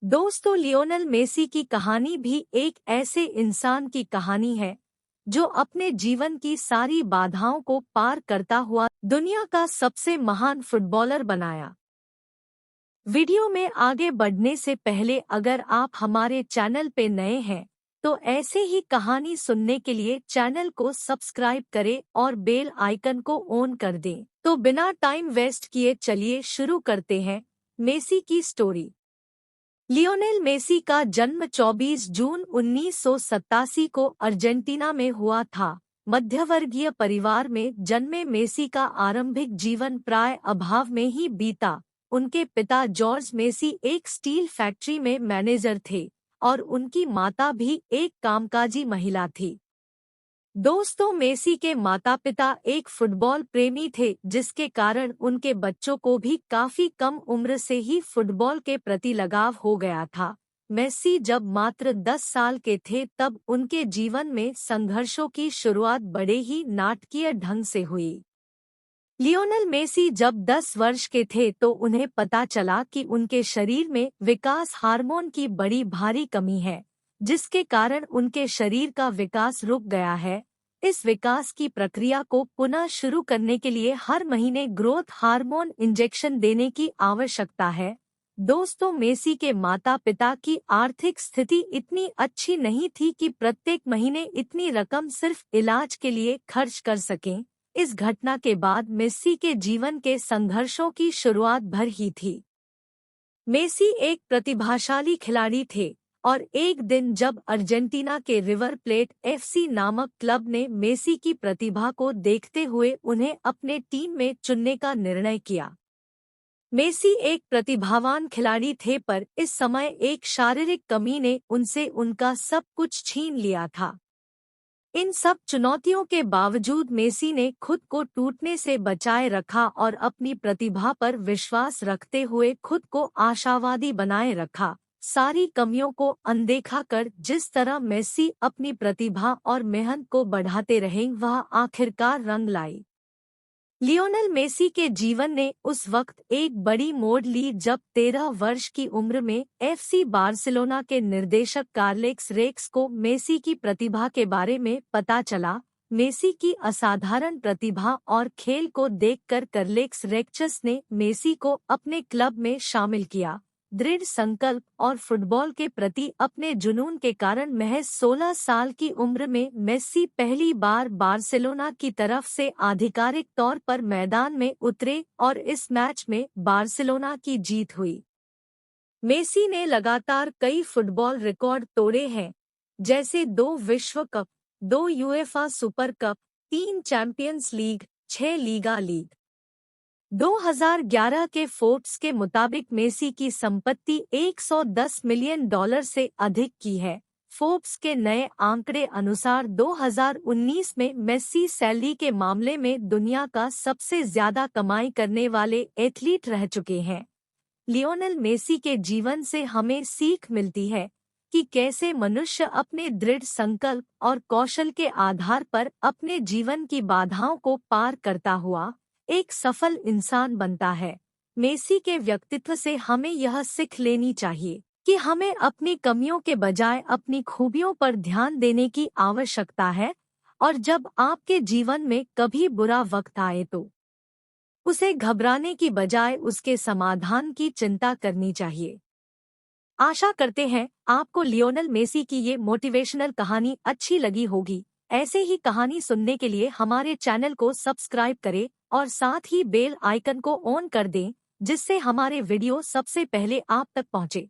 दोस्तों, Lionel Messi की कहानी भी एक ऐसे इंसान की कहानी है जो अपने जीवन की सारी बाधाओं को पार करता हुआ दुनिया का सबसे महान फुटबॉलर बनाया। वीडियो में आगे बढ़ने से पहले अगर आप हमारे चैनल पे नए हैं तो ऐसे ही कहानी सुनने के लिए चैनल को सब्सक्राइब करें और बेल आइकन को ऑन कर दें। तो बिना टाइम वेस्ट किए चलिए शुरू करते हैं मेसी की स्टोरी। लियोनेल मेसी का जन्म 24 जून 1987 को अर्जेंटीना में हुआ था। मध्यवर्गीय परिवार में जन्मे मेसी का आरंभिक जीवन प्राय अभाव में ही बीता। उनके पिता जॉर्ज मेसी एक स्टील फैक्ट्री में मैनेजर थे और उनकी माता भी एक कामकाजी महिला थी। दोस्तों, मेसी के माता पिता एक फुटबॉल प्रेमी थे, जिसके कारण उनके बच्चों को भी काफी कम उम्र से ही फुटबॉल के प्रति लगाव हो गया था। मेसी जब मात्र 10 साल के थे तब उनके जीवन में संघर्षों की शुरुआत बड़े ही नाटकीय ढंग से हुई। लियोनेल मेसी जब 10 वर्ष के थे तो उन्हें पता चला कि उनके शरीर में विकास हार्मोन की बड़ी भारी कमी है, जिसके कारण उनके शरीर का विकास रुक गया है। इस विकास की प्रक्रिया को पुनः शुरू करने के लिए हर महीने ग्रोथ हार्मोन इंजेक्शन देने की आवश्यकता है। दोस्तों, मेसी के माता पिता की आर्थिक स्थिति इतनी अच्छी नहीं थी कि प्रत्येक महीने इतनी रकम सिर्फ इलाज के लिए खर्च कर सकें। इस घटना के बाद मेसी के जीवन के संघर्षों की शुरुआत भर ही थी। मेसी एक प्रतिभाशाली खिलाड़ी थे और एक दिन जब अर्जेंटीना के रिवर प्लेट एफसी नामक क्लब ने मेसी की प्रतिभा को देखते हुए उन्हें अपने टीम में चुनने का निर्णय किया। मेसी एक प्रतिभावान खिलाड़ी थे, पर इस समय एक शारीरिक कमी ने उनसे उनका सब कुछ छीन लिया था। इन सब चुनौतियों के बावजूद मेसी ने खुद को टूटने से बचाए रखा और अपनी प्रतिभा पर विश्वास रखते हुए खुद को आशावादी बनाए रखा। सारी कमियों को अनदेखा कर जिस तरह मेसी अपनी प्रतिभा और मेहनत को बढ़ाते रहे, वह आखिरकार रंग लाई। लियोनेल मेसी के जीवन ने उस वक्त एक बड़ी मोड़ ली जब 13 वर्ष की उम्र में एफसी बार्सिलोना के निर्देशक कार्लेक्स रेक्स को मेसी की प्रतिभा के बारे में पता चला। मेसी की असाधारण प्रतिभा और खेल को देखकर कार्लेक्स रेक्चस ने मेसी को अपने क्लब में शामिल किया। दृढ़ संकल्प और फुटबॉल के प्रति अपने जुनून के कारण महज 16 साल की उम्र में मेसी पहली बार बार्सिलोना की तरफ से आधिकारिक तौर पर मैदान में उतरे और इस मैच में बार्सिलोना की जीत हुई। मेसी ने लगातार कई फुटबॉल रिकॉर्ड तोड़े हैं, जैसे 2 विश्व cup, 2 UEFA super cup, 3 champions league, 6 Liga league. 2011 के फोर्ब्स के मुताबिक मेसी की संपत्ति $110 मिलियन से अधिक की है। फोर्ब्स के नए आंकड़े अनुसार 2019 में मेसी सैलरी के मामले में दुनिया का सबसे ज्यादा कमाई करने वाले एथलीट रह चुके हैं। लियोनेल मेसी के जीवन से हमें सीख मिलती है कि कैसे मनुष्य अपने दृढ़ संकल्प और कौशल के आधार पर अपने जीवन की बाधाओं को पार करता हुआ एक सफल इंसान बनता है। मेसी के व्यक्तित्व से हमें यह सीख लेनी चाहिए कि हमें अपनी कमियों के बजाय अपनी खूबियों पर ध्यान देने की आवश्यकता है, और जब आपके जीवन में कभी बुरा वक्त आए तो उसे घबराने की बजाय उसके समाधान की चिंता करनी चाहिए। आशा करते हैं आपको लियोनेल मेसी की ये मोटिवेशनल कहानी अच्छी लगी होगी। ऐसे ही कहानी सुनने के लिए हमारे चैनल को सब्सक्राइब करें और साथ ही बेल आइकन को ऑन कर दें, जिससे हमारे वीडियो सबसे पहले आप तक पहुंचे।